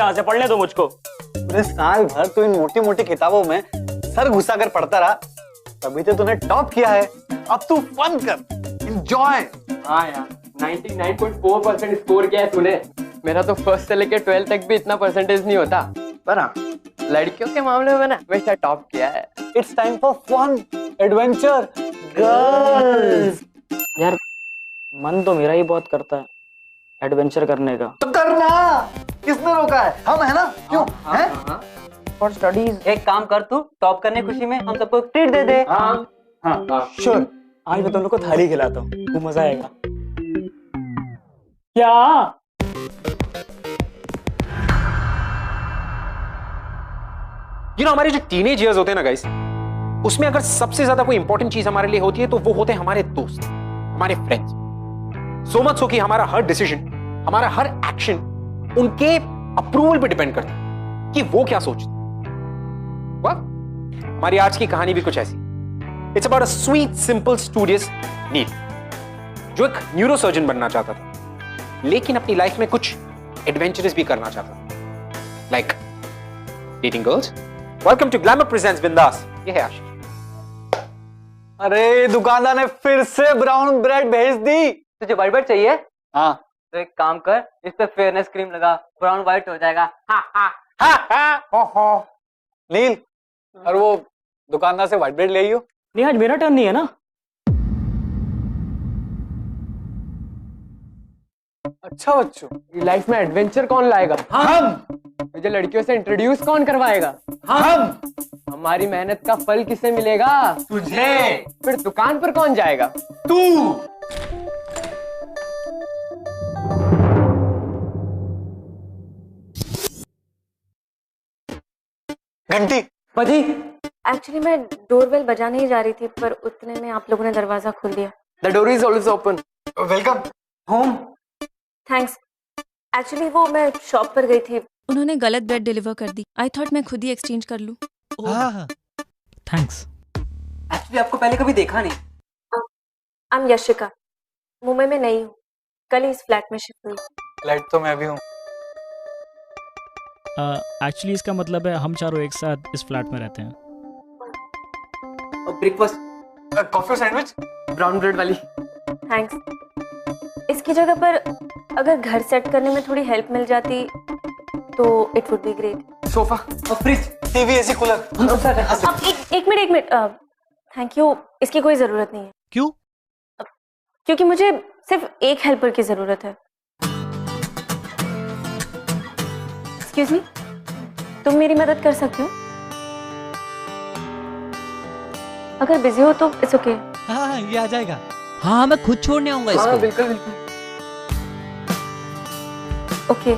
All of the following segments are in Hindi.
यहाँ से, पढ़ने दो मुझको। पूरे साल भर तू इन मोटी मोटी किताबों में सर घुसा कर पढ़ता रहा, तभी तो तूने टॉप किया है। अब तू फन कर, एंजॉय। हाँ यार 99.4% स्कोर किया है तूने। मेरा तो फर्स्ट से लेकर 12 तक भी इतना परसेंटेज नहीं होता, पर हाँ लड़कियों के मामले में ना हमेशा टॉप किया है। It's time for fun, adventure, girls. यार मन तो मेरा ही बहुत करता है एडवेंचर करने का। तो करना, किसने रोका है? हम है ना, क्यों? हैं? For studies. एक काम कर, तू टॉप करने खुशी में हम सबको ट्रीट दे दे। हाँ श्योर। आज मैं तुम लोग को थाली खिलाता हूँ, तो मजा आएगा। क्या? हमारे जो टीनेज इयर्स होते हैं ना गाइस, उसमें अगर सबसे ज्यादा कोई इंपॉर्टेंट चीज हमारे लिए होती है तो वो होते हैं हमारे दोस्त, हमारे फ्रेंड्स। सो मच सो कि हमारा हर डिसीजन, हमारा हर एक्शन उनके अप्रूवल पे डिपेंड करता है कि वो क्या सोचते। वाह, हमारी आज की कहानी भी कुछ ऐसी। It's about a sweet simple studious Neel, जो एक न्यूरोसर्जन बनना चाहता था, लेकिन अपनी लाइफ में कुछ एडवेंचरस भी करना चाहता था, like dating girls. Welcome to Glamour presents Bindass. ये है आशीष। अरे दुकानदार ने फिर से ब्राउन ब्रेड भेज दी। तुझे व्हाइट ब्रेड चाहिए? हाँ। तो एक काम कर, इस पे फेयरनेस क्रीम लगा, ब्राउन व्हाइट हो जाएगा। नील, और वो दुकानदार से व्हाइट ब्रेड ले आइयो। नहीं आज मेरा टर्न नहीं है ना। अच्छा बच्चों, लाइफ में एडवेंचर कौन लाएगा? हम। मुझे लड़कियों से इंट्रोड्यूस कौन करवाएगा? हम। हमारी मेहनत का फल किसे मिलेगा? तुझे। फिर दुकान पर कौन जाएगा? तू। घंटी पति। एक्चुअली मैं डोरबेल बजाने ही जा रही थी, पर उतने में आप लोगों ने दरवाजा खोल दिया। The door is always open. Welcome home. Thanks. Actually वो मैं शॉप पर गई थी। उन्होंने गलत ब्रेड डिलीवर कर दी। आई थॉट मैं खुद ही एक्सचेंज कर लूं। थैंक्स। एक्चुअली आपको पहले कभी देखा नहीं। आई एम यशिका, मुंबई में नहीं हूँ, कल ही इस फ्लैट में शिफ्ट हुई। फ्लैट तो मैं भी हूँ। एक्चुअली इसका मतलब है हम चारों एक साथ इस फ्लैट में रहते हैं। Breakfast, coffee sandwich, brown bread वाली। थैंक्स। इसकी जगह पर अगर घर सेट करने में थोड़ी हेल्प मिल जाती तो it would be great. Sofa और फ्रिज, टीवी, एसी, कूलर। अब एक मिनट। थैंक यू, इसकी कोई जरूरत नहीं है। क्यों? क्योंकि मुझे सिर्फ एक हेल्पर की जरूरत है। एक्सक्यूज मी, तुम मेरी मदद कर सकते हो? अगर बिजी हो तो इट्स ओके। हाँ ये आ जाएगा। हाँ मैं खुद छोड़ने आऊंगा इसको। हाँ बिल्कुल बिल्कुल। ओके,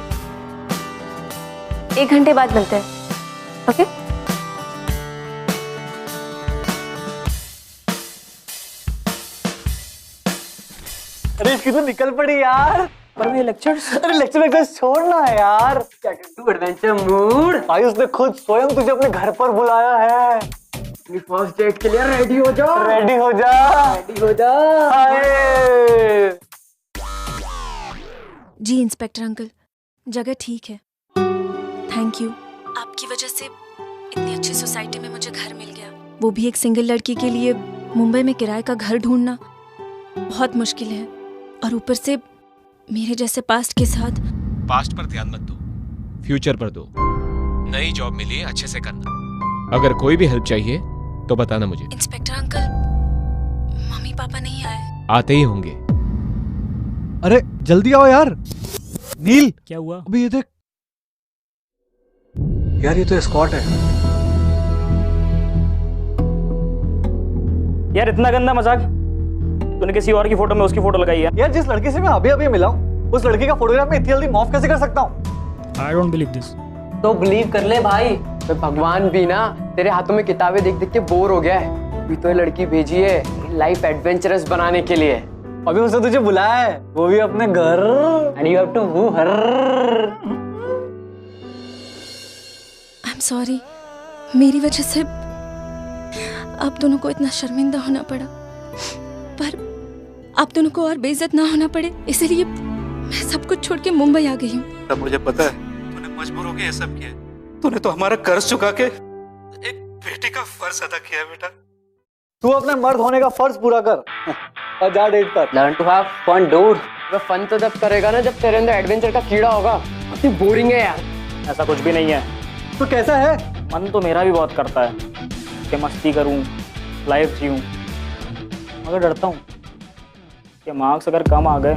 1 घंटे बाद मिलते हैं। ओके? अरे इसकी तो निकल पड़ी यार। पर मैं लेक्चर्स। अरे लेक्चर छोड़ना है यार। क्या टू एडवेंचर मूड। भाई उसने खुद स्वयं तुझे अपने घर पर बुलाया है। फर्स्ट डेट के लिए रेडी हो जा। रेडी हो जा। रेडी हो जा। हाय। जी इंस्पेक्टर अंकल, जगह ठीक है। Thank you. आपकी वजह से इतनी अच्छी सोसाइटी में मुझे घर मिल गया, वो भी एक सिंगल लड़की के लिए। मुंबई में किराए का घर ढूंढना बहुत मुश्किल है, और ऊपर से मेरे जैसे पास्ट के साथ। पास्ट पर ध्यान मत दो, फ्यूचर पर दो। नई जॉब मिली, अच्छे से करना। अगर कोई भी हेल्प चाहिए तो बताना मुझे। इंस्पेक्टर अंकल, मम्मी पापा नहीं आए। आते ही होंगे। अरे जल्दी आओ यार। नील क्या हुआ? अभी ये देख यार, ये तो एस्कॉर्ट है। यार इतना गंदा मजाक तूने किसी और की फोटो में उसकी फोटो लगाई है। यार जिस लड़की से मैं अभी अभी मिला हूँ, उस लड़की का फोटोग्राफ में इतनी जल्दी मॉफ कैसे कर सकता हूँ? I don't believe this. तो बिलीव कर ले भाई। तो भगवान भी ना तेरे हाथों में किताबें देख देख के बोर हो गया है। अभी तो ये लड़की भेजी है लाइफ एडवेंचरस बनाने के लिए। अभी उसने तुझे बुलाया है, वो भी अपने घर। And you have to woo her. I am sorry, मेरी वजह से आप दोनों को इतना शर्मिंदा होना पड़ा, पर आप दोनों को और बेइज्जत ना होना पड़े, इसलिए मैं सब कुछ छोड़ के मुंबई आ गई हूँ। तब मुझे पता है तूने मजबूर होके ये सब किया। तूने तो हमारा कर्ज चुका के एक बेटे का फर्ज अदा किया है बेटा। तू अपने मर्द होने का फर्ज पूरा कर और जा डेट पर। Learn to have fun dude. वो फन तो जब करेगा ना जब तेरे अंदर एडवेंचर का कीड़ा होगा। कितनी बोरिंग है यार। ऐसा कुछ भी नहीं है। तो कैसा है? मन तो मेरा भी बहुत करता है कि मस्ती करूं, लाइफ जीऊं, मगर डरता हूं कि मार्क्स अगर कम आ गए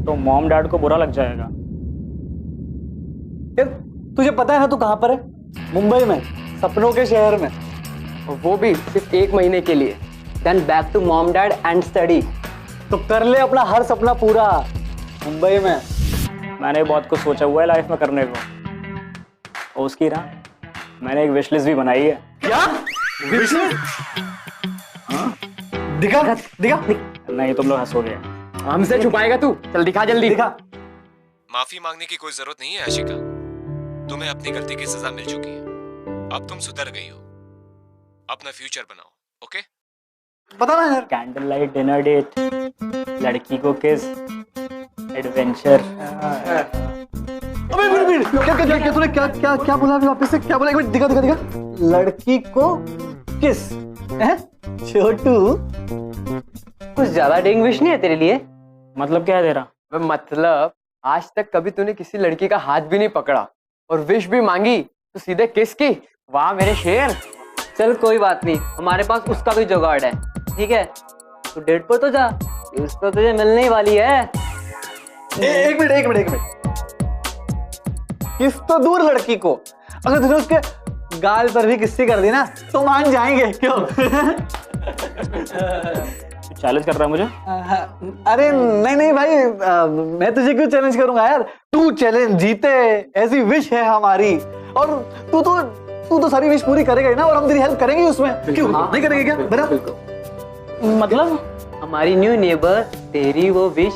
तो मॉम डैड को बुरा लग जाएगा। यार तुझे पता है ना तू कहाँ पर है? मुंबई में, सपनों के शहर में, और वो भी सिर्फ 1 महीने के लिए। Then back to mom dad and study. तो कर ले अपना हर सपना पूरा मुंबई में। मैंने बहुत कुछ सोचा हुआ है लाइफ में करने को, और उसकी ना मैंने एक विश लिस्ट भी बनाई है। क्या विश लिस्ट? दिखा दिखा। नहीं तुम लोग हंसोगे। हमसे छुपाएगा तू? चल दिखा जल्दी। दिखा। माफी मांगने की कोई जरूरत नहीं है आशिका, तुम्हें अपनी गलती की सजा मिल चुकी है। अब तुम सुधर गई हो, अपना फ्यूचर बनाओ। ओके? पता ना यार। कैंडल लाइट डिनर डेट, लड़की को किस, एडवेंचर। अबे मिनट क्या तूने क्या बोला? वापस से क्या बोला? एक मिनट दिखा दिखा दिखा। लड़की को किस है? छोटू कुछ ज्यादा डेंग विश नहीं है तेरे लिए? मतलब क्या है तेरा? मतलब आज तक कभी तूने किसी लड़की का हाथ भी नहीं पकड़ा और विश भी मांगी तो सीधे किस की? वाह मेरे शेर। चल कोई बात नहीं, हमारे पास उसका भी जुगाड़ है। ठीक है, तू डेट पर तो जा, किस तो तुझे मिलने ही वाली है। एक मिनट। किस तो दूर लड़की को, अगर तूने उसके गाल पर भी किस्सी कर दी ना तो मान जाएंगे। क्यों? चैलेंज कर रहा है मुझे? अरे नहीं भाई, मैं तुझे क्यों चैलेंज करूंगा यार? तू चैलेंज जीते ऐसी विश है हमारी, और तू तो सारी विश पूरी करेगा ही ना, और हम तेरी हेल्प करेंगे उसमें। क्यों नहीं करेंगे? क्या बता। मतलब हमारी न्यू नेबर तेरी वो विश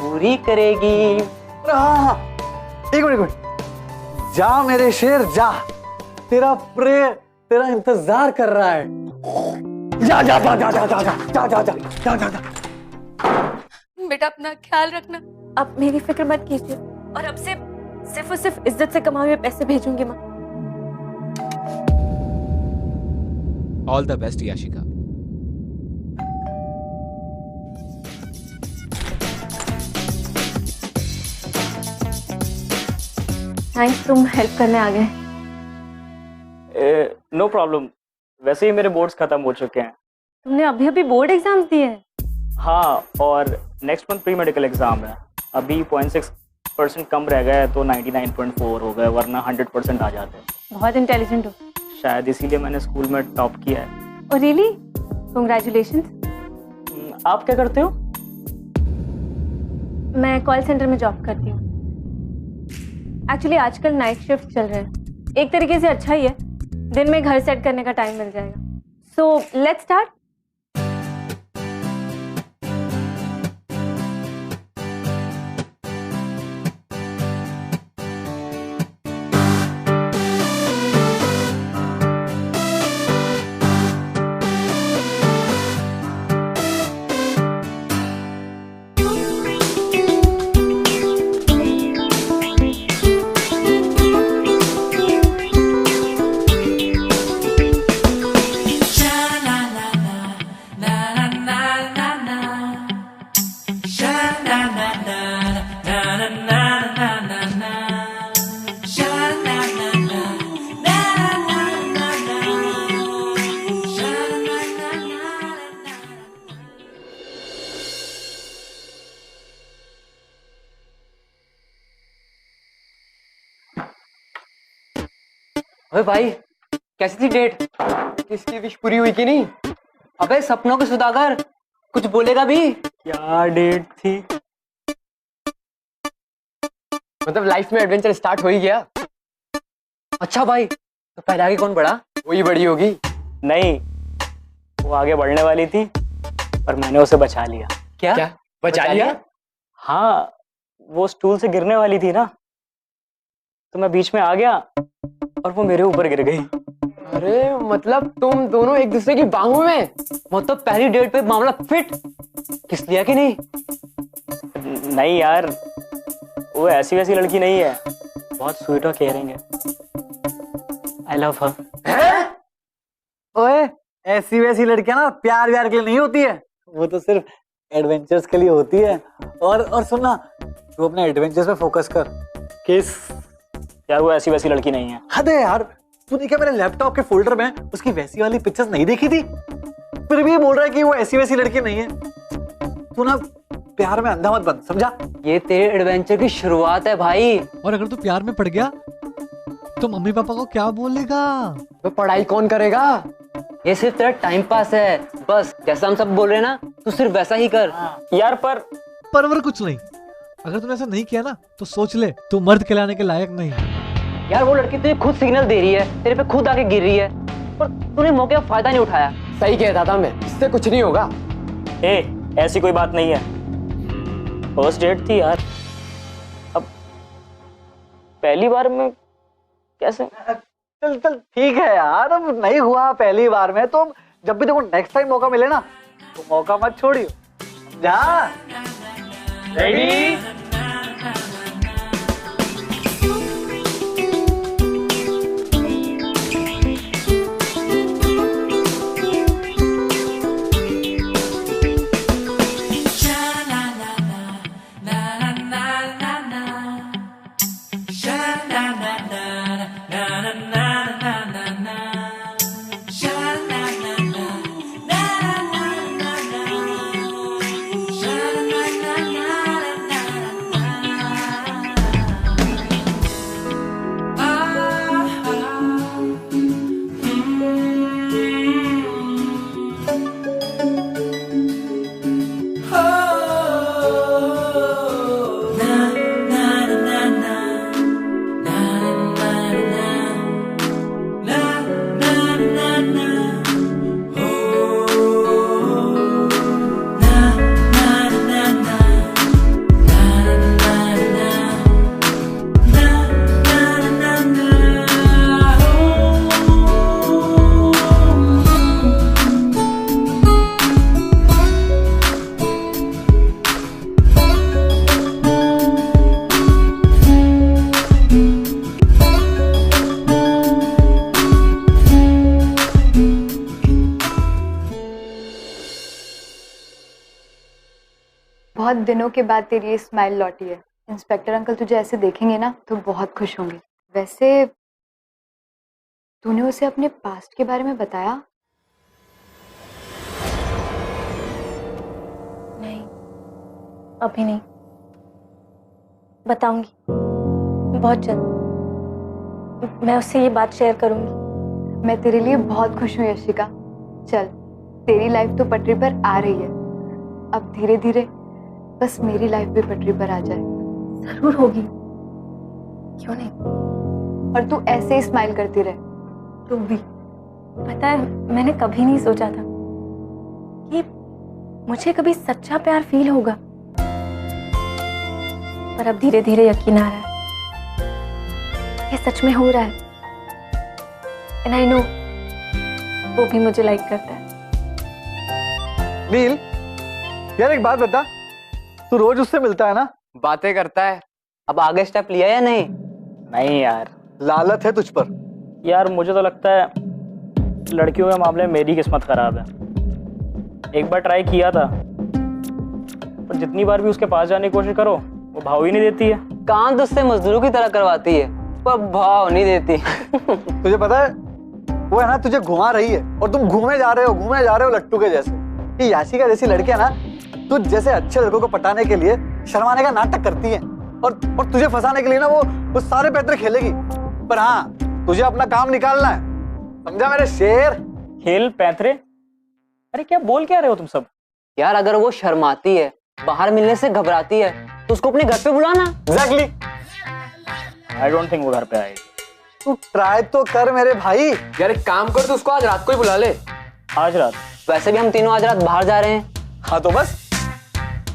पूरी करेगी। हाँ, एक मिनट। जा मेरे शेर जा, तेरा प्रेयर तेरा इंतजार कर रहा है। जा जा जा जा जा जा जा जा जा जा जा जा। बेटा अपना ख्याल रखना। अब मेरी फिक्र मत कीजिए, और अब से सिर्फ और सिर्फ इज्जत से कमाए हुए पैसे भेजूंगी माँ। All the best Yashika. Thanks, तुम हेल्प करने आ गए। नो प्रॉब्लम, वैसे ही मेरे बोर्ड्स खत्म हो चुके हैं। तुमने अभी बोर्ड एग्जाम्स दिए हैं? हाँ, और next month pre medical exam है। अभी 0.6% कम रह गया है तो 99.4 हो गए, वरना 100% आ जाते हैं। बहुत इंटेलिजेंट हो। शायद इसीलिए मैंने स्कूल में टॉप किया है। Oh really? कांग्रेचुलेशंस। आप क्या करते हो? मैं कॉल सेंटर में जॉब करती हूँ। एक्चुअली आजकल नाइट शिफ्ट चल रहे हैं। एक तरीके से अच्छा ही है, दिन में घर सेट करने का टाइम मिल जाएगा। So let's start. अबे भाई कैसी थी डेट? किसकी विश पूरी हुई कि नहीं? अबे सपनों के सुदागर, कुछ बोलेगा भी? क्या डेट थी? मतलब लाइफ में एडवेंचर स्टार्ट हो ही गया। अच्छा भाई, तो पहले आगे कौन बढ़ा? वही बड़ी होगी। नहीं, वो आगे बढ़ने वाली थी पर मैंने उसे बचा लिया। क्या बचा लिया? हाँ, वो स्टूल से गिरने वाली थी ना, तो मैं बीच में आ गया और वो मेरे ऊपर गिर गई। अरे मतलब तुम दोनों एक दूसरे की बाहों में? मतलब पहली डेट पे मामला फिट। किस लिया कि नहीं? नहीं यार, वो ऐसी वैसी लड़की नहीं है, बहुत स्वीट और केयरिंग है। आई लव हर। ओए, ऐसी वैसी लड़कियां ना प्यार व्यार के लिए नहीं होती है, वो तो सिर्फ एडवेंचर्स के लिए होती है। और सुनना, तू अपने एडवेंचर्स पे फोकस कर। किस यार, वो ऐसी वैसी लड़की नहीं है। हद है यार, तूने क्या मेरे लैपटॉप के फोल्डर में उसकी वैसी वाली पिक्चर्स नहीं देखी थी? फिर भी बोल रहा है कि वो ऐसी वैसी लड़की नहीं है। तू ना प्यार में अंधा मत बन, समझा? ये तेरे एडवेंचर की शुरुआत है भाई। और अगर तू प्यार में पड़ गया तो मम्मी पापा को क्या बोलेगा? तो पढ़ाई कौन करेगा? ये सिर्फ तेरा टाइम पास है, बस जैसा हम सब बोल रहे हैं ना, तू सिर्फ वैसा ही कर। यार परवर कुछ नहीं। अगर तूने ऐसा नहीं किया ना तो सोच ले, तू मर्द कहलाने के लायक नहीं। यार वो लड़की तुझे खुद सिग्नल दे रही है, तेरे पे खुद आके गिर रही है, पर तूने मौके का फायदा नहीं उठाया। सही कहता था मैं, इससे कुछ नहीं होगा। ऐसी कोई बात नहीं है, फर्स्ट डेट थी यार। अब पहली बार में कैसे? चल चल ठीक है यार, अब नहीं हुआ पहली बार में तो जब भी देखो नेक्स्ट टाइम मौका मिले ना तो मौका मत छोड़ियो। जा रेडी? बहुत दिनों के बाद तेरी ये स्माइल लौटी है। इंस्पेक्टर अंकल तुझे ऐसे देखेंगे ना तो बहुत खुश होंगे। वैसे तूने उसे अपने पास्ट के बारे में बताया? नहीं, अभी नहीं, बताऊंगी बहुत जल्द। मैं उससे ये बात शेयर करूंगी। मैं तेरे लिए बहुत खुश हूँ यशिका। चल, तेरी लाइफ तो पटरी पर आ रही है, अब धीरे धीरे बस मेरी लाइफ भी पटरी पर आ जाए। जरूर होगी, क्यों नहीं। और तू ऐसे ही स्माइल करती रहे। तू भी। पता है, मैंने कभी नहीं सोचा था कि मुझे कभी सच्चा प्यार फील होगा, पर अब धीरे धीरे यकीन आ रहा है ये सच में हो रहा है। एंड आई नो वो भी मुझे लाइक करता है। नील, यार एक बात बता, तू रोज उससे मिलता है ना? बातें करता है। अब आगे स्टेप लिया या नहीं? नहीं यार, लालच है तुझ पर। यार मुझे तो लगता है लड़कियों के मामले में मेरी किस्मत खराब है। एक बार ट्राई किया था, पर जितनी बार भी उसके पास जाने की कोशिश करो वो भाव ही नहीं देती है। काम तो उससे मजदूरों की तरह करवाती है, पर भाव नहीं देती। तुझे पता है, वो है ना तुझे घुमा रही है और तुम घूमे जा रहे हो लट्टू के जैसे। ये याशिका जैसी लड़कियां ना तुझ जैसे अच्छे लड़कों को पटाने के लिए शर्माने का नाटक करती हैं और तुझे फंसाने के लिए ना वो सारे पैतरे खेलेगी। पर हाँ, तुझे अपना काम निकालना है, समझा मेरे शेर? खेल पैतरे? अरे क्या बोल क्या रहे हो तुम सब? यार अगर वो शर्माती है, बाहर मिलने से घबराती है, तो उसको अपने घर पे बुलाना। एग्जैक्टली। आई डोंट थिंक वो घर पे आएगी। तू ट्राई तो कर मेरे भाई। यार एक काम कर, तो उसको आज रात को ही बुला ले। आज रात? वैसे भी हम तीनों आज रात बाहर जा रहे हैं। हाँ तो बस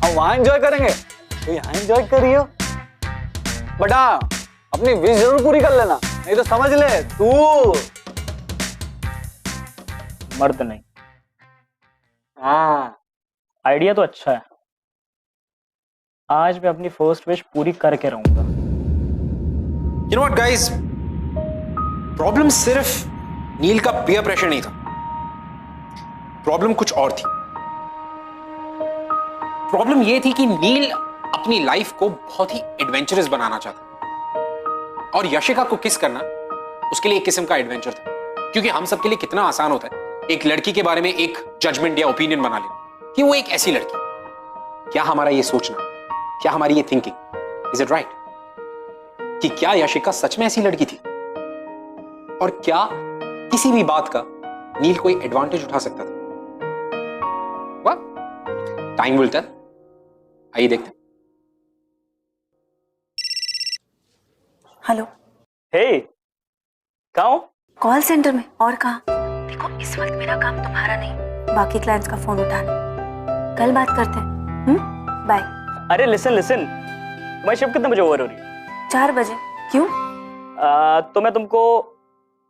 हम वहां एंजॉय करेंगे, तो यहाँ एंजॉय करियो। बट हाँ, अपनी विश जरूर पूरी कर लेना, नहीं तो समझ ले तू मर्द नहीं। हाँ, आइडिया तो अच्छा है। आज मैं अपनी फर्स्ट विश पूरी करके रहूंगा। You know what, guys? Problem सिर्फ नील का पीयर प्रेशर नहीं था, प्रॉब्लम कुछ और थी। प्रॉब्लम यह थी कि नील अपनी लाइफ को बहुत ही एडवेंचरस बनाना चाहता, और यशिका को किस करना उसके लिए एक किस्म का एडवेंचर था। क्योंकि हम सबके लिए कितना आसान होता है एक लड़की के बारे में एक जजमेंट या ओपिनियन बना लेना कि वो एक ऐसी लड़की। क्या हमारा ये सोचना, क्या हमारी ये थिंकिंग, इज इट राइट कि क्या यशिका सच में ऐसी लड़की थी, और क्या किसी भी बात का नील कोई एडवांटेज उठा सकता था? Time will tell. आइए देखते हैं। हेलो। हे, कहाँ हो? कॉल सेंटर में। और कहाँ? देखो इस वक्त मेरा काम तुम्हारा नहीं, बाकी क्लाइंट्स का फोन उठाना। कल बात करते हैं। बाय। अरे लिसन लिसन, तुम्हारी शिफ्ट कितने बजे ओवर हो रही है? 4 बजे। क्यों? तो मैं तुमको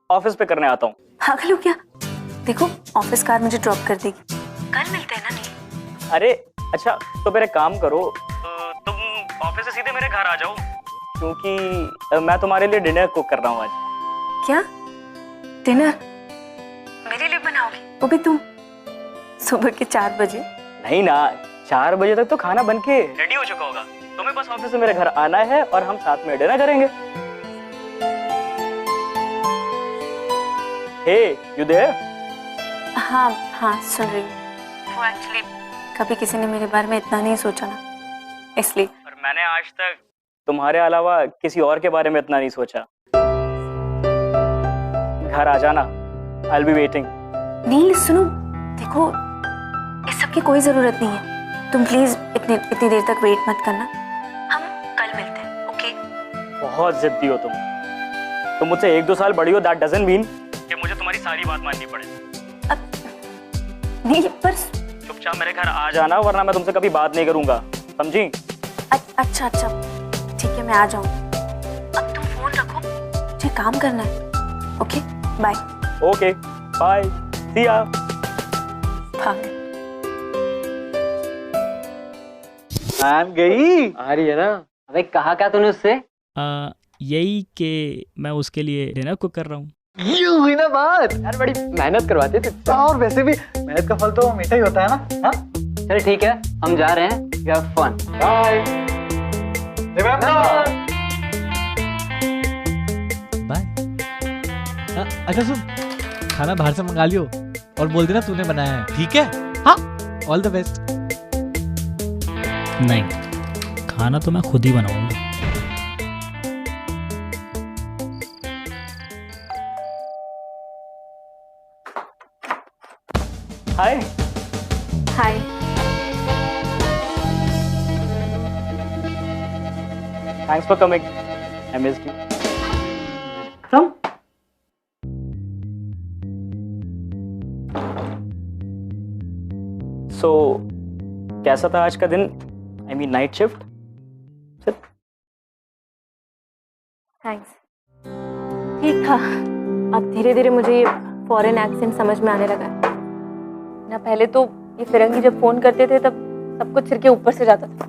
ऑफिस पे करने आता हूँ। पागल हो क्या? देखो ऑफिस कार मुझे ड्रॉप कर देगी। कल मिलते हैं ना। नहीं। अरे अच्छा, तो मेरे काम करो, तुम ऑफिस से सीधे मेरे घर आ जाओ, क्योंकि मैं तुम्हारे लिए डिनर कुक कर रहा हूँ आज। क्या? डिनर मेरे लिए बनाओगी? वो भी तुम? सुबह के 4 बजे? नहीं ना, 4 बजे तक तो खाना बन के रेडी हो चुका होगा। तुम्हें बस ऑफिस से मेरे घर आना है और हम साथ में डिनर करेंगे। हे, यू देयर? हाँ हाँ सुन रही हूँ। वो एक्चुअली कभी किसी ने मेरे बारे में इतना नहीं सोचा ना, इसलिए। और मैंने आज तक तुम्हारे अलावा किसी और के बारे में इतना नहीं सोचा। घर आ जाना, I'll be waiting। नील सुनो, देखो इस सब की कोई जरूरत नहीं है। तुम प्लीज इतनी देर तक वेट मत करना, हम कल मिलते हैं, ओके? बहुत जिद्दी हो तुम मुझसे 1-2 साल बड़ी हो, दैट डजंट मीन कि मुझे तुम्हारी सारी बात माननी पड़े। नील पर चुपचाप मेरे घर आ जाना, वरना मैं तुमसे कभी बात नहीं करूंगा, समझी? अच्छा ठीक है, मैं आ जाऊँ। अब तुम फोन रखो, मुझे काम करना है। Okay bye. Okay bye, see ya. मान गई। आ रही है ना? अबे कहा क्या तूने उससे? यही कि मैं उसके लिए डिनर कुक कर रहा हूँ। ये हुई ना बात। यार बड़ी मेहनत करवाते थे। और वैसे भी मेहनत का फल तो मीठा ही होता है ना। हाँ? चल ठीक है, हम जा रहे हैं। You have fun। Bye. Bye. अच्छा सुन, खाना बाहर से मंगा लियो और बोल देना तूने बनाया है, ठीक है? हाँ, ऑल द बेस्ट। नहीं, खाना तो मैं खुद ही बनाऊंगा। Hi. Hi. Thanks for coming, I missed you. Come। So कैसा था आज का दिन? I mean night shift. Thanks. ठीक था। अब धीरे धीरे मुझे ये फॉरेन एक्सेंट समझ में आने लगा है ना। पहले तो ये फिरंगी जब फोन करते थे तब सब कुछ सिर के ऊपर से जाता था।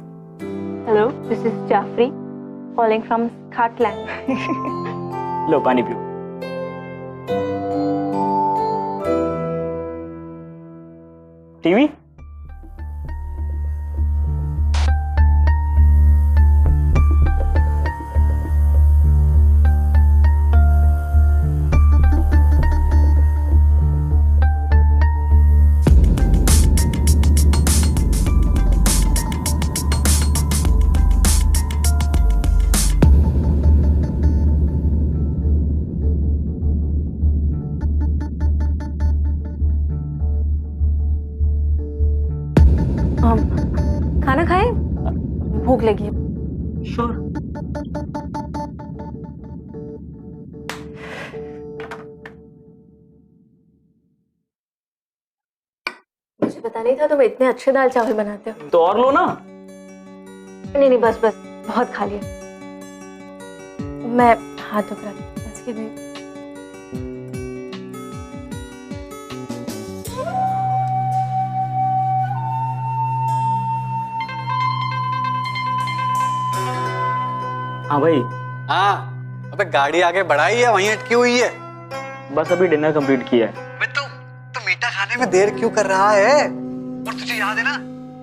Hello, this is Jafri calling from Scotland. लो पानी पियो। टीवी? खाना खाए? भूख लगी है। श्योर। मुझे पता नहीं था तुम इतने अच्छे दाल चावल बनाते हो। तो और लो ना। नहीं बस बहुत खा लिया। मैं हाथ धो कर आती हूँ। इसके भी हाँ भाई। हाँ अबे गाड़ी आगे बढ़ाई है वहीं अटकी हुई है? बस अभी डिनर कंप्लीट किया है। तो मीठा खाने में देर क्यों कर रहा है? और तुझे याद है ना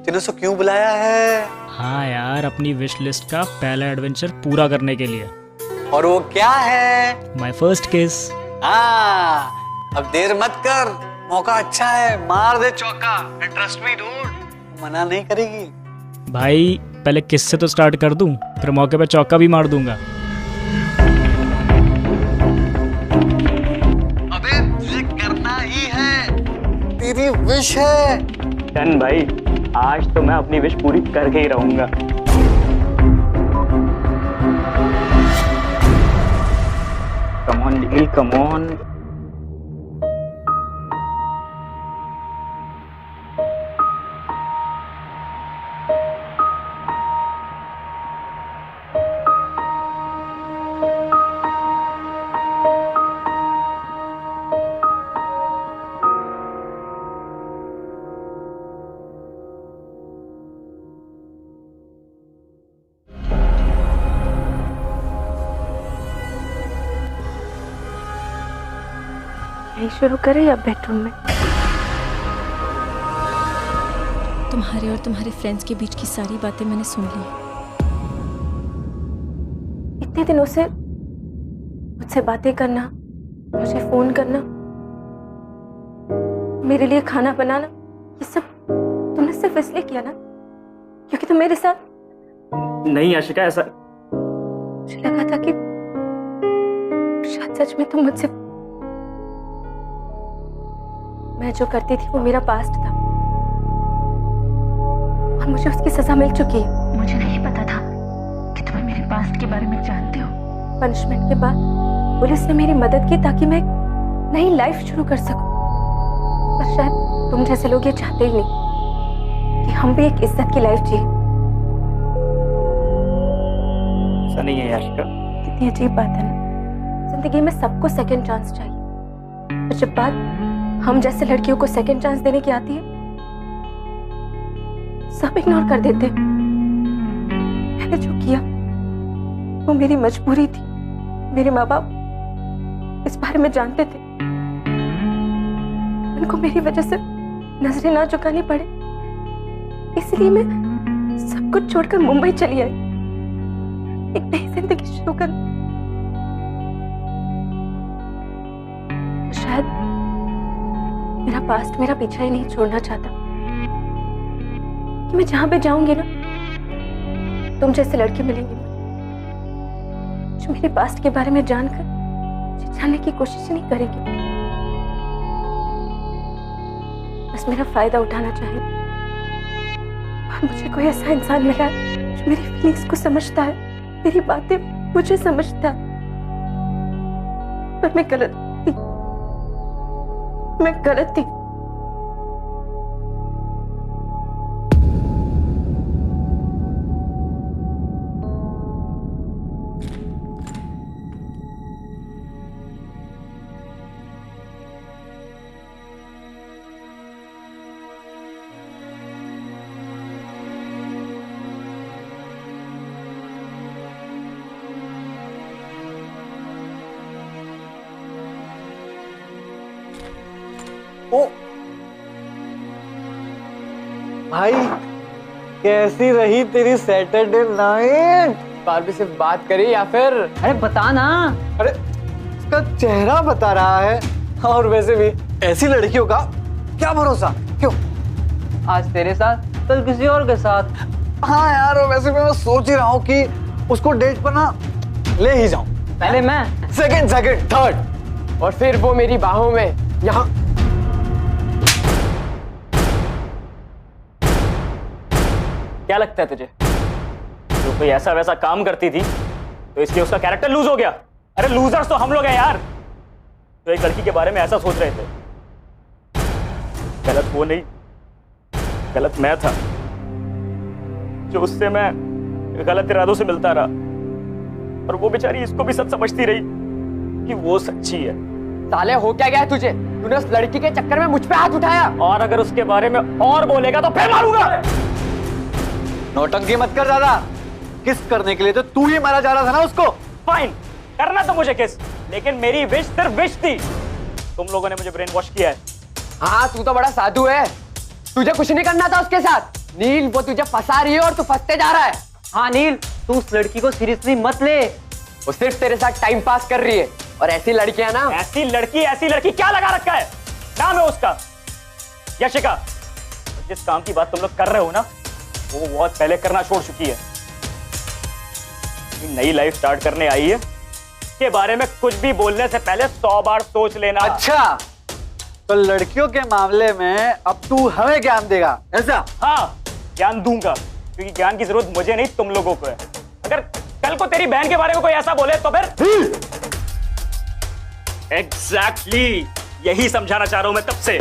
तूने उसको क्यों बुलाया है? हाँ यार, अपनी विश लिस्ट का पहला एडवेंचर पूरा करने के लिए। और वो क्या है? माय फर्स्ट किस। हाँ, अब देर मत कर, मौका अच्छा है, मार दे चौका। ट्रस्ट मी डूड, मना नहीं करेगी। भाई पहले किस से तो स्टार्ट कर दूं, फिर मौके पे चौका भी मार दूंगा। अबे तुझे करना ही है, तेरी विश है। डन भाई, आज तो मैं अपनी विश पूरी करके ही रहूंगा। Come on Neel, come on. यही शुरू करें या बेडरूम में? तुम्हारे और तुम्हारे फ्रेंड्स के बीच की सारी बातें मैंने सुन ली। इतने दिनों से मुझसे बातें करना, मुझे फोन करना, मेरे लिए खाना बनाना, ये सब तुमने सिर्फ इसलिए किया ना क्योंकि तुम मेरे साथ। नहीं आशिका, ऐसा मुझे लगा था कि शायद सच में तुम मुझसे। मैं जो करती थी वो मेरा पास्ट था और मुझे उसकी सजा मिल चुकी है। मुझे नहीं पता था कि तुम्हें मेरे पास्ट के बारे में जानते हो। पनिशमेंट के बाद पुलिस ने मेरी मदद की ताकि मैं एक नई लाइफ शुरू कर सकूं, पर शायद तुम जैसे लोग ये चाहते ही नहीं कि हम भी एक इज्जत की लाइफ जिए। ऐसा नहीं है आशिका। कितनी अजीब बात है ना, जिंदगी में सबको सेकंड चांस चाहिए, और जब बात हम जैसे लड़कियों को सेकंड चांस देने की आती है, सब इग्नोर कर देते हैं। मैंने जो किया वो मेरी मजबूरी थी। मेरे माँ बाप इस बारे में जानते थे, उनको मेरी वजह से नजरें ना झुकानी पड़े, इसलिए मैं सब कुछ छोड़कर मुंबई चली आई, एक नई जिंदगी शुरू कर। शायद मेरा पास्ट मेरा पीछा ही नहीं छोड़ना चाहता कि मैं जहां पे जाऊंगी ना, तुम जैसे लड़के मिलेंगे जो मेरे पास्ट के बारे में जानकर मुझे जानने की कोशिश नहीं करेगी, बस मेरा फायदा उठाना चाहिए। और मुझे कोई ऐसा इंसान मिला है जो मेरी फीलिंग्स को समझता है, मेरी बातें मुझे समझता है, पर मैं गलत थी। मैं गलत थी। ओ भाई, कैसी रही तेरी सैटरडे नाइट? बार भी सिर्फ बात करी या फिर? अरे बता ना। अरे इसका चेहरा बता रहा है, और वैसे भी ऐसी लड़कियों का क्या भरोसा? क्यों? आज तेरे साथ, कल किसी और के साथ। हाँ यार, और वैसे भी मैं सोच ही रहा हूँ कि उसको डेट पर ना ले ही जाऊं। पहले मैं, सेकंड, थर्ड, और फिर वो मेरी बाहों में यहाँ। क्या लगता है तुझे जो कोई ऐसा वैसा काम करती थी तो इसलिए उसका कैरेक्टर लूज हो गया? अरे लूजर्स तो हम लोग हैं यार, जो एक लड़की के बारे में ऐसा सोच रहे थे। गलत वो नहीं, गलत मैं था जो उससे मैं गलत इरादों से मिलता रहा, और वो बेचारी इसको भी सच समझती रही कि वो सच्ची है। साले हो क्या गया तुझे? तूने उस लड़की के चक्कर में मुझ पे हाथ उठाया, और अगर उसके बारे में और बोलेगा तो फिर मारूंगा। नौटंकी मत कर ज्यादा। किस करने के लिए तो तू ही मारा जा रहा था ना उसको। फाइन, करना तो मुझे किस, लेकिन मेरी विश सिर्फ विश थी। तुम लोगों ने मुझे ब्रेन वॉश किया है। हाँ तू तो बड़ा साधु है, तुझे कुछ नहीं करना था उसके साथ। नील वो तुझे फंसा रही है और तू फंसते जा रहा है। हाँ नील, तू उस लड़की को सीरियसली मत ले। वो सिर्फ तेरे साथ टाइम पास कर रही है, और ऐसी लड़कियां ना। ऐसी लड़की क्या लगा रखा है? नाम है उसका यशिका। जिस काम की बात तुम लोग कर रहे हो ना, वो बहुत पहले करना छोड़ चुकी है। नई लाइफ स्टार्ट करने आई है, के बारे में कुछ भी बोलने से पहले 100 बार सोच लेना। अच्छा, तो लड़कियों के मामले में अब तू हमें ज्ञान देगा, ऐसा? हाँ, ज्ञान दूंगा, क्योंकि ज्ञान की जरूरत मुझे नहीं तुम लोगों को है। अगर कल को तेरी बहन के बारे में कोई ऐसा बोले तो फिर एग्जैक्टली यही समझाना चाह रहा हूं मैं तब से।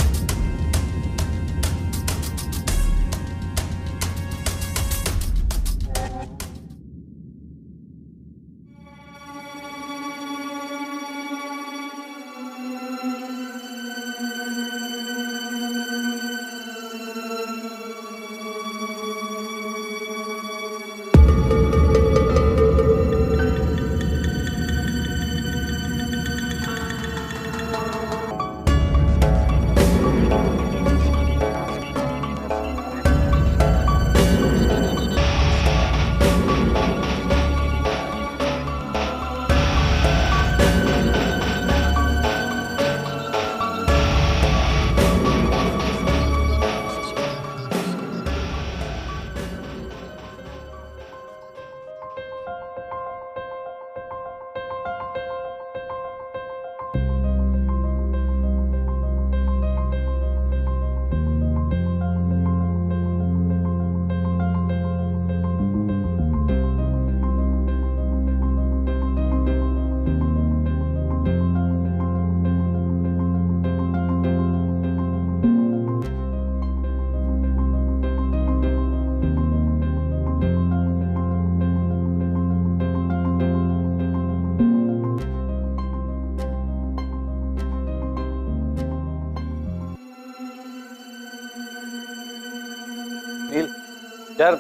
यार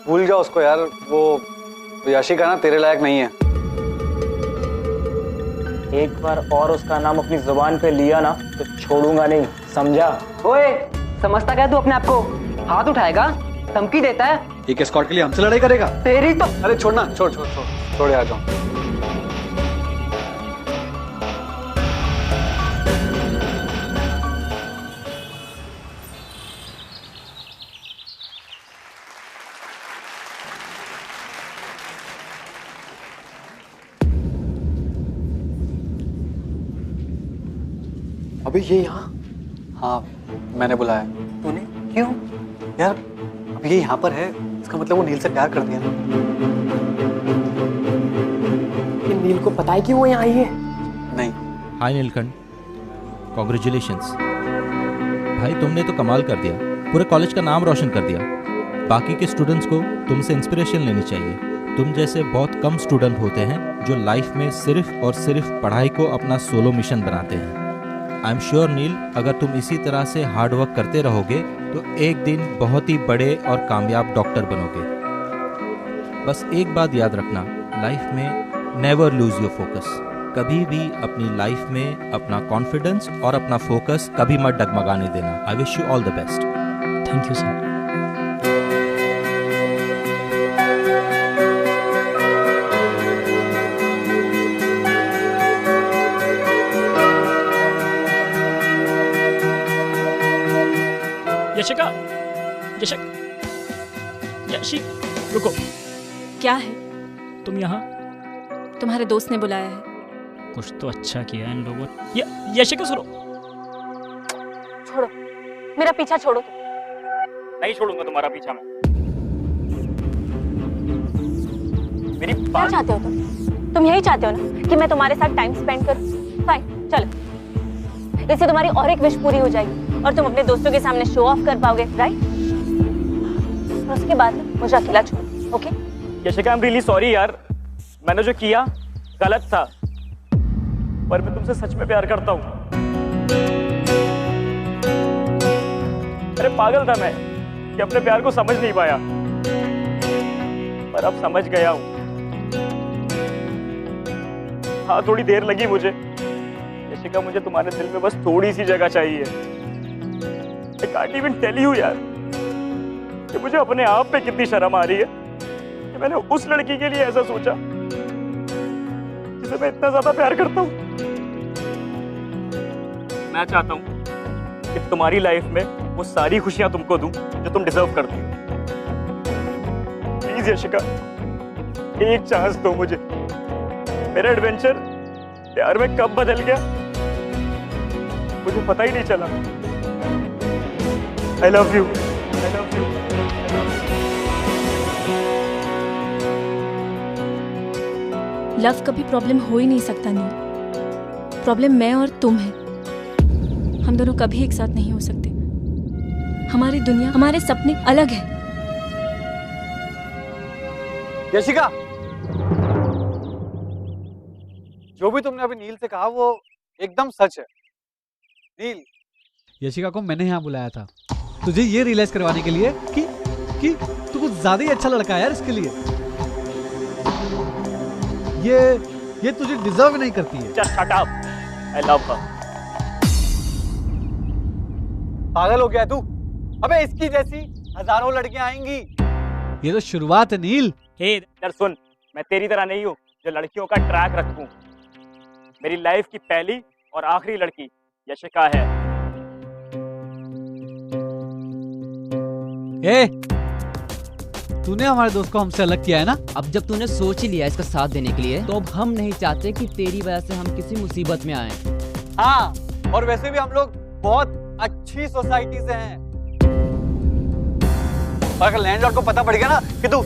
भूल जाओ उसको यार, वो यशिका ना तेरे लायक नहीं है। एक बार और उसका नाम अपनी जुबान पे लिया ना तो छोड़ूंगा नहीं, समझा? ओए, समझता क्या तू अपने आप को? हाथ उठाएगा, धमकी देता है। एक एस्कॉर्ट के लिए हमसे लड़ाई करेगा? तेरी तो। अरे छोड़ना, छोड़ आ जाओ। अबे ये यहाँ? हाँ मैंने बुलाया। तूने? क्यों? यार अब ये यहाँ पर है, इसका मतलब वो नील से प्यार कर दिया ना। ये नील को पता है कि वो यहाँ आई है? नहीं। हाय नीलकंठ, कॉन्ग्रेचुलेशंस भाई, तुमने तो कमाल कर दिया, पूरे कॉलेज का नाम रोशन कर दिया। बाकी के स्टूडेंट्स को तुमसे इंस्पिरेशन लेनी चाहिए। तुम जैसे बहुत कम स्टूडेंट होते हैं जो लाइफ में सिर्फ और सिर्फ पढ़ाई को अपना सोलो मिशन बनाते हैं। आई एम श्योर नील, अगर तुम इसी तरह से हार्ड वर्क करते रहोगे तो एक दिन बहुत ही बड़े और कामयाब डॉक्टर बनोगे। बस एक बात याद रखना, लाइफ में नेवर लूज योर फोकस। कभी भी अपनी लाइफ में अपना कॉन्फिडेंस और अपना फोकस कभी मत डगमगाने देना। I wish you all the best. Thank you sir. Yashika, Yeshi, रुको। क्या है? तुम यहाँ? तुम्हारे दोस्त ने बुलाया है। कुछ तो अच्छा किया इन लोगों ने। यशिका सुनो। छोड़ो, मेरा पीछा छोड़ो। नहीं छोड़ूंगा तुम्हारा पीछा मैं। मेरी क्या चाहते हो तुम यही चाहते हो ना कि मैं तुम्हारे साथ टाइम स्पेंड करूं? फाइन, चलो। इससे तुम्हारी और एक विश पूरी हो जाएगी और तुम अपने दोस्तों के सामने शो ऑफ कर पाओगे, राइट? और उसके बाद मुझे अकेला छोड़ो, okay? Yashika, I am really sorry यार, मैंने जो किया गलत था, पर मैं तुमसे सच में प्यार करता हूँ। अरे पागल था मैं कि अपने प्यार को समझ नहीं पाया, पर अब समझ गया हूँ। हाँ थोड़ी देर लगी मुझे। यशिका मुझे तुम्हारे दिल में बस थोड़ी सी जगह चाहिए। I can't even tell you यार कि मुझे अपने आप पे कितनी शर्म आ रही है कि मैंने उस लड़की के लिए ऐसा सोचा जिसे मैं इतना ज्यादा प्यार करता हूँ। मैं चाहता हूँ कि तुम्हारी लाइफ में वो सारी खुशियां तुमको दूं जो तुम डिजर्व करती हो। प्लीज यशिका, एक चांस दो मुझे। मेरा एडवेंचर प्यार में कब बदल गया मुझे पता ही नहीं चला। I love you. I love you. Love कभी प्रॉब्लम हो ही नहीं सकता नहीं। प्रॉब्लम मैं और तुम है। हम दोनों कभी एक साथ नहीं हो सकते। हमारी दुनिया, हमारे सपने अलग है। यशिका, जो भी तुमने अभी नील से कहा वो एकदम सच है। नील, यशिका को मैंने यहाँ बुलाया था तुझे ये रियलाइज करवाने के लिए कि तू कुछ ज्यादा ही अच्छा लड़का है यार इसके लिए। ये तुझे डिजर्व नहीं करती है। Just shut up. I love her. पागल हो गया तू? अबे इसकी जैसी हजारों लड़कियां आएंगी। ये तो शुरुआत है नील। हे यार सुन, मैं तेरी तरह नहीं हूँ जो लड़कियों का ट्रैक रखूं। मेरी लाइफ की पहली और आखिरी लड़की यशिका है। ए, तूने हमारे दोस्त को हमसे अलग किया है ना। अब जब तूने सोच ही लिया इसका साथ देने के लिए, तो अब हम नहीं चाहते कि तेरी वजह से हम किसी मुसीबत में आए। हाँ, और वैसे भी हम लोग बहुत अच्छी सोसाइटी से हैं। और अगर लैंडलॉर्ड को पता पड़ गया ना कि तू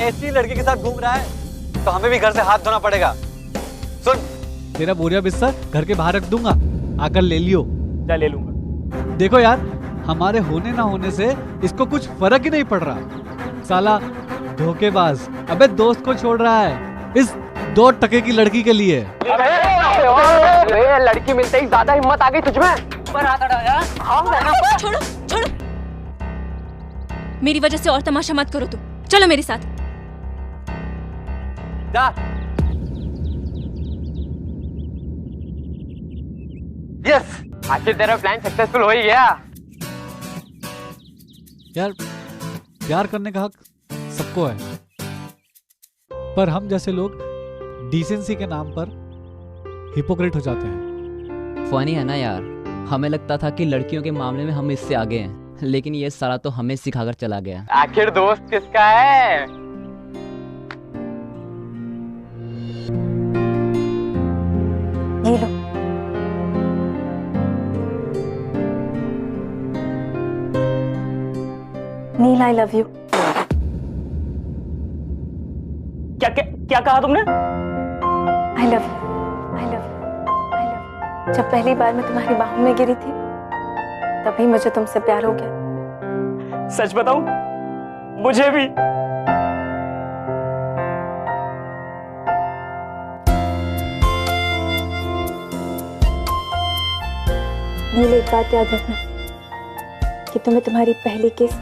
ऐसी लड़की के साथ घूम रहा है तो हमें भी घर से हाथ धोना पड़ेगा। सुन, तेरा बोरिया बिस्तर घर के बाहर रख दूंगा, आकर ले लियो। जा ले लूंगा। देखो यार, हमारे होने ना होने से इसको कुछ फर्क ही नहीं पड़ रहा। साला धोखेबाज, अबे दोस्त को छोड़ रहा है इस 2 टके की लड़की के लिए। अरे लड़की मिलते ही ज्यादा हिम्मत आ गई तुझमें। पर हाथ हटाओ यार। छोड़ो छोड़ो, मेरी वजह से और तमाशा मत करो। तुम चलो मेरे साथ। जा। यस, आखिर तेरा प्लान सक्सेसफुल हो ही गया। यार प्यार करने का हक सबको है, पर हम जैसे लोग डिसेंसी के नाम पर हिपोक्रेट हो जाते हैं। फनी है ना यार, हमें लगता था कि लड़कियों के मामले में हम इससे आगे हैं, लेकिन ये सारा तो हमें सिखाकर चला गया। आखिर दोस्त किसका है? ये लो। नील, आई लव यू। क्या क्या क्या कहा तुमने? आई love you, I love you, I love you. जब पहली बार मैं तुम्हारी बाहों में गिरी थी तभी मुझे तुमसे प्यार हो गया। सच बताऊं, मुझे भी। नील, एक बात याद रखना कि तुम्हें तुम्हारी पहली किस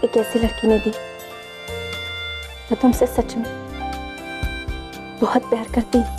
एक ऐसी लड़की ने दी जो तुमसे सच में बहुत प्यार करती है।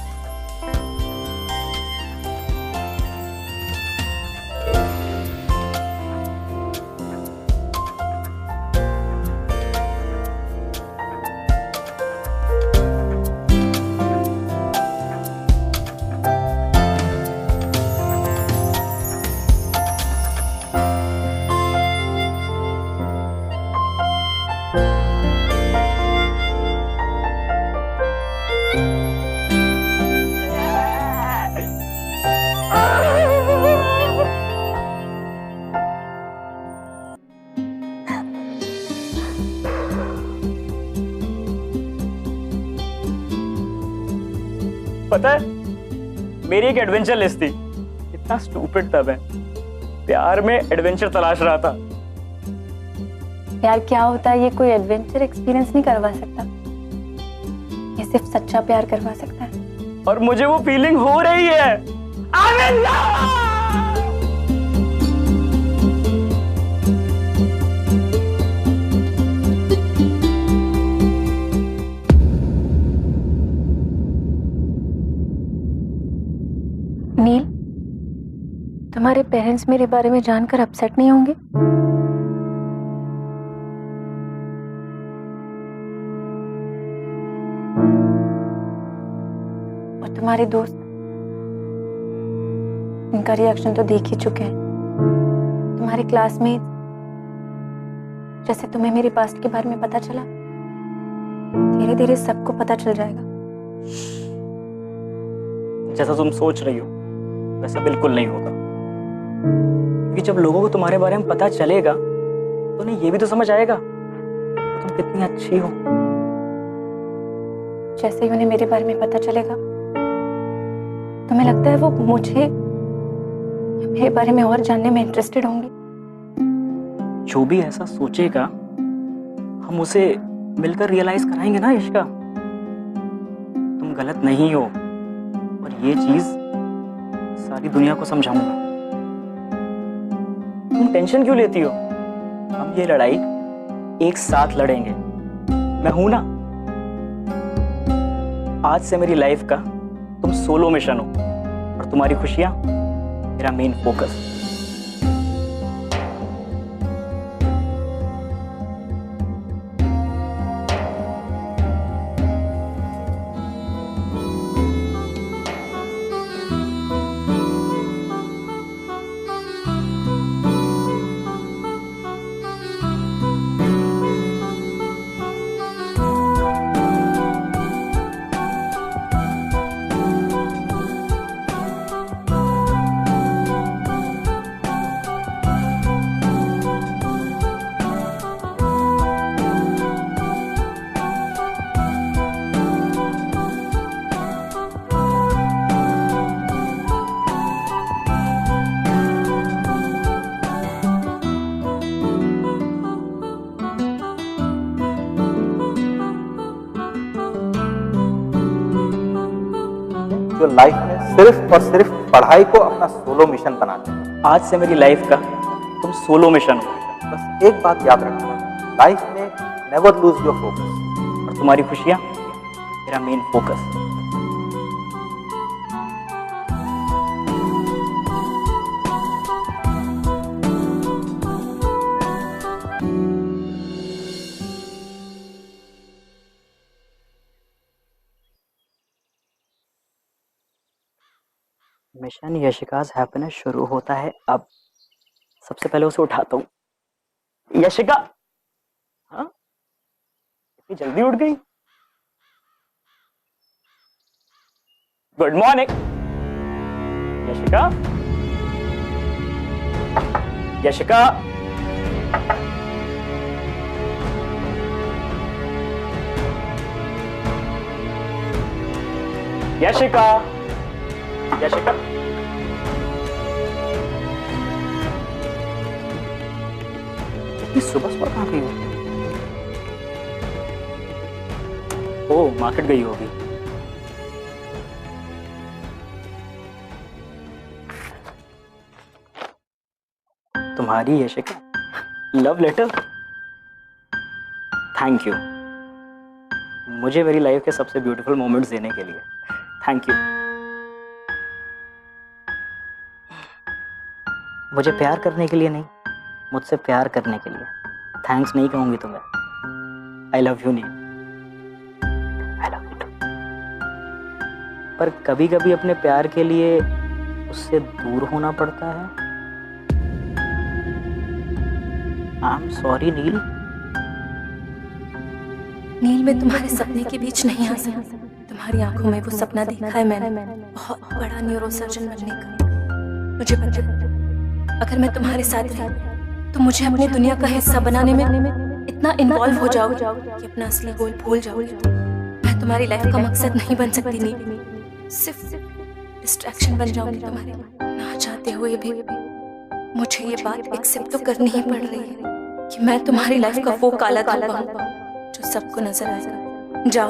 पता है, मेरी एक एडवेंचर लिस्ट थी। इतना स्टूपिड था मैं, प्यार में एडवेंचर तलाश रहा था। प्यार क्या होता है ये कोई एडवेंचर एक्सपीरियंस नहीं करवा सकता, ये सिर्फ सच्चा प्यार करवा सकता है। और मुझे वो फीलिंग हो रही है। I'm in love! तुम्हारे पेरेंट्स मेरे बारे में जानकर अपसेट नहीं होंगे? और तुम्हारे दोस्त, इनका रिएक्शन तो देख ही चुके हैं। तुम्हारे क्लासमेट, जैसे तुम्हें मेरे पास्ट के बारे में पता चला, धीरे धीरे सबको पता चल जाएगा। जैसा तुम सोच रही हो वैसा बिल्कुल नहीं होगा, क्योंकि जब लोगों को तुम्हारे बारे में पता चलेगा तो उन्हें ये भी तो समझ आएगा कि तुम कितनी अच्छी हो। जैसे ही उन्हें मेरे बारे में पता चलेगा, तुम्हें लगता है वो मुझे मेरे बारे में और जानने में इंटरेस्टेड होंगे? जो भी ऐसा सोचेगा हम उसे मिलकर रियलाइज कराएंगे ना यशिका, तुम गलत नहीं हो, और ये चीज सारी दुनिया को समझाऊंगा। तुम टेंशन क्यों लेती हो? हम ये लड़ाई एक साथ लड़ेंगे, मैं हूं ना। आज से मेरी लाइफ का तुम सोलो मिशन हो, और तुम्हारी खुशियां मेरा मेन फोकस। जो लाइफ में सिर्फ और सिर्फ पढ़ाई को अपना सोलो मिशन बनाते हैं। आज से मेरी लाइफ का तुम सोलो मिशन हो। बस एक बात याद रखना, लाइफ में नेवर लूज योर फोकस, और तुम्हारी खुशियां मेरा मेन फोकस। मिशन यशिका's हैप्पीनेस शुरू होता है अब। सबसे पहले उसे उठाता हूँ। यशिका, हाँ इतनी जल्दी उठ गई? Good morning Yashika. यशिका, यशिका, यशिका, इतनी सुबह सुबह कहाँ गई हो? ओ मार्केट गई होगी। तुम्हारी Yashika love letter, thank you मुझे मेरी लाइफ के सबसे ब्यूटीफुल मोमेंट्स देने के लिए। Thank you. मुझे प्यार करने के लिए नहीं, मुझसे प्यार करने के लिए। थैंक्स नहीं कहूंगी तुम्हें। I love you Neel, I love you. पर कभी कभी अपने प्यार के लिए उससे दूर होना पड़ता है। आई एम सॉरी नील। नील, मैं तुम्हारे सपने के बीच नहीं आ सकती। तुम्हारी आंखों में वो सपना देखा है मैंने, बहुत बड़ा न्यूरोसर्जन बनने का। मुझे पता है अगर मैं तुम्हारे साथ रही तो मुझे अपनी दुनिया का हिस्सा बनाने में इतना इन्वॉल्व हो जाओगे कि अपना असली गोल भूल जाओगे। मैं तुम्हारी लाइफ का मकसद नहीं बन सकती नील, सिर्फ डिस्ट्रैक्शन बन जाऊंगी तुम्हारे। ना चाहते हुए भी मुझे ये बात एक्सेप्ट तो करनी ही पड़ रही है कि मैं तुम्हारी लाइफ का वो काला धब्बा हूं जो सबको नजर आएगा। जाओ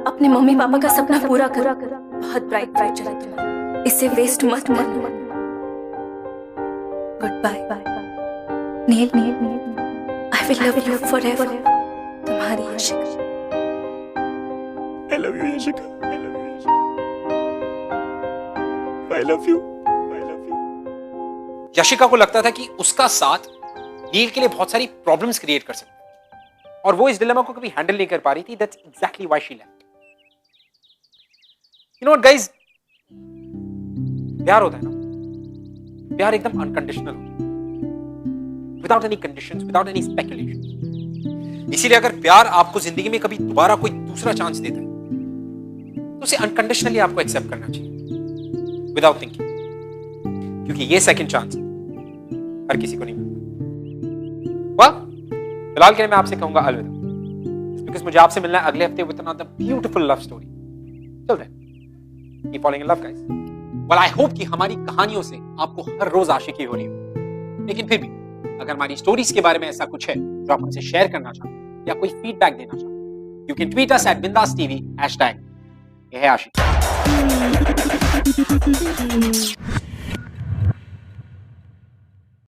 अपने मम्मी पापा का सपना पूरा करो। बहुत ब्राइट फ्यूचर है तुम्हारा, इसे वेस्ट मत करना। Good bye Neel, I will love you forever. तुम्हारी Yashika. I love you, Yashika. I love you, Yashika. I love you. Yashika को लगता था कि उसका साथ नील के लिए बहुत सारी प्रॉब्लम्स क्रिएट कर सकता है और वो इस डिलेमा को कभी हैंडल नहीं कर पा रही थी। That's exactly why she left. You know what guys, प्यार होता है ना, प्यार एकदम अनकंडीशनल होता है, without any conditions, without any speculation. इसीलिए अगर प्यार आपको जिंदगी में कभी दोबारा कोई दूसरा चांस देता है तो उसे अनकंडीशनली आपको एक्सेप्ट करना चाहिए विदाउट थिंकिंग, क्योंकि ये सेकंड चांस हर किसी को नहीं मिलता। फिलहाल के लिए मैं आपसे कहूंगा अलविदा, बिकॉज़ मुझे आपसे मिलना है अगले हफ्ते with another beautiful love story. Till then keep following in love guys. Well I hope कि हमारी कहानियों से आपको हर रोज आशिकी हो रही हो, लेकिन फिर भी अगर हमारी स्टोरीज के बारे में ऐसा कुछ है जो आप हमसे शेयर करना चाहते हैं या कोई फीडबैक देना चाहते हैं, you can tweet us @bindaastv #। ये है आशिकी।